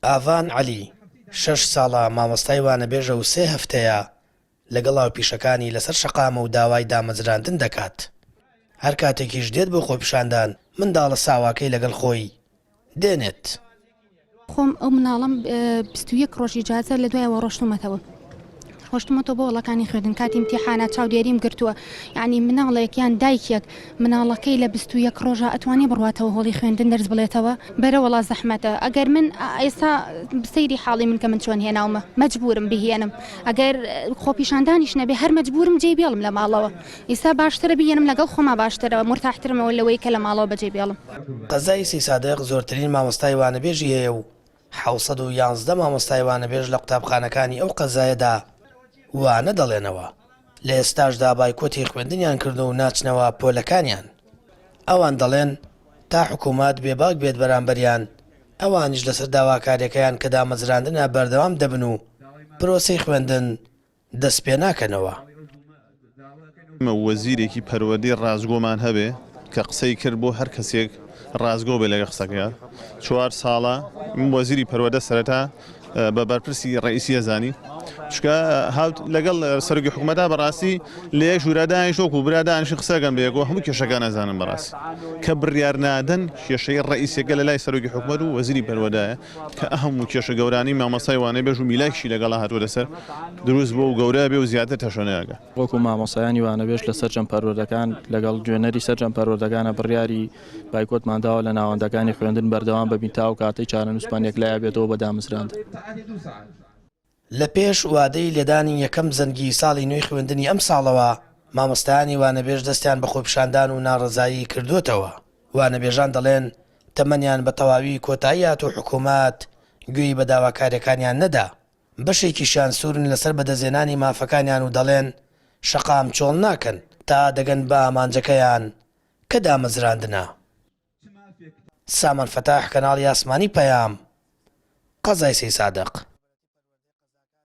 ئاڤان عەلی 6 ساڵە مامۆستای وانەبێژە و 3 هەفتەیە لەگەڵ هاوپیشەکانی لەسەر شەقامە و داوای دامەزراندن دەکات. هەر کاتێکیش دێت بۆ خۆپیشاندان منداڵە ساواکەی لەگەڵ خۆی دێنێت. خۆم ئەو مناڵم 21 ڕۆژی جازە لە دوایەوە ڕۆشتومەتەوە. خۆشتمەوە بۆ وڵەکانی خوێندن کاتی امتیحانات چاودێریم گرتووە، یعنی مناڵێکیان دایکێک مناڵەکەی لە 21 ڕۆژە ئەتوانی بڕواتەوە هۆڵی خوێندن دەرز بڵێتەوە بەرە وڵا زەحمەتە. ئەگەر من ئێستا سەیری حاڵی من کە من چۆن هێناومە مەجبورم بهێنم، ئەگەر خۆپیشاندانیش نەبێ هەر مەجبورم جێ بێڵم لە ماڵەوە. ئێستا باشترە بهێنم لەگەڵ خۆما باشترەوە مرتاحترمەوە لەوەی کە لە ماڵەوە بەجێ بێڵم. قەزای سی سادق زۆرترین مامۆستای وانەبێژی هەیە و 711 مامۆستای وانەبێژ لە قوتابخانەکانی ئەو قەزایەدا وانە دەڵێنەوە. لە ئێستاشدا بایکۆتی خوێندنیان کردو و ناچنەوە پۆلەکانیان. ئەوان دەڵێن تا حکوومەت بێباک بێت بەرامبەریان، ئەوانیش لەسەر داواکاریەکەیان کە دامەزراندنە بەردەوام دەبن و پرۆسەی خوێندن دەست پێ ناکەنەوە. وەزیرێکی پەروەردەی ڕازگۆمان هەبێ کە قسەی کرد بۆ هەر کەسێک ڕازگۆ بێ لەگە قسەکەیان. 4 ساڵە وەزیری پەروەردە سەرەتا بە بەرپرسی ڕئیسی ئەزانی چکە هاوت لەگەڵ سەرۆکی حکوومەتدا بەڕاستی لە یەک ژوورادانی شۆک و برادانشی قسەکەم بێکەوە هەموو کێشەکان نەزانم بەڕاستی کە بڕیار نادەن کێشەی ڕئیسێکە لە لای سەرۆکی حکوومەت و وەزیری پەروەردەیە کە هەموو کێشە گەورانی مامۆستای وانەبێژ و میلاکشی لەگەڵا هاتووە لەسەر دروست بۆ و گەورە بێ و زیاتر تەشەنەیەگە. وەکو مامۆستایانی وانەبێژ لە سەرجەم پەروەردەکان لەگەڵ دوێنەری سەرجەم پەروەردەکانە بڕیاری بایکۆتمانداوە لە ناوەندەکانی خوێندن بەردەوام ببین تا و کاتەی چارەنووسپانێک لایە بێتەوە بە دامەزراندن. لە پێش وادەی لێدانی یەکەم زەنگی ساڵی نوێی خوێندنی ئەم ساڵەوە مامۆستایانی وانەبێژ دەستیان بە خۆپیشاندان و ناڕەزایی کردوتەوە. وانەبێژان دەڵێن تەمەنیان بە تەواوی کۆتاییات و حکوومەت گوێی بە داواکاریەکانیان نەدا. بەشێکیشیان سوورن لەسەر بەدەزێنانی مافەکانیان و دەڵێن شەقام چۆڵ ناکەن تا دەگەن بە ئامانجەکەیان کە دامەزراندنە. سامان فەتاح کەناڵی ئاسمانی پەیام قەزای سی سادق.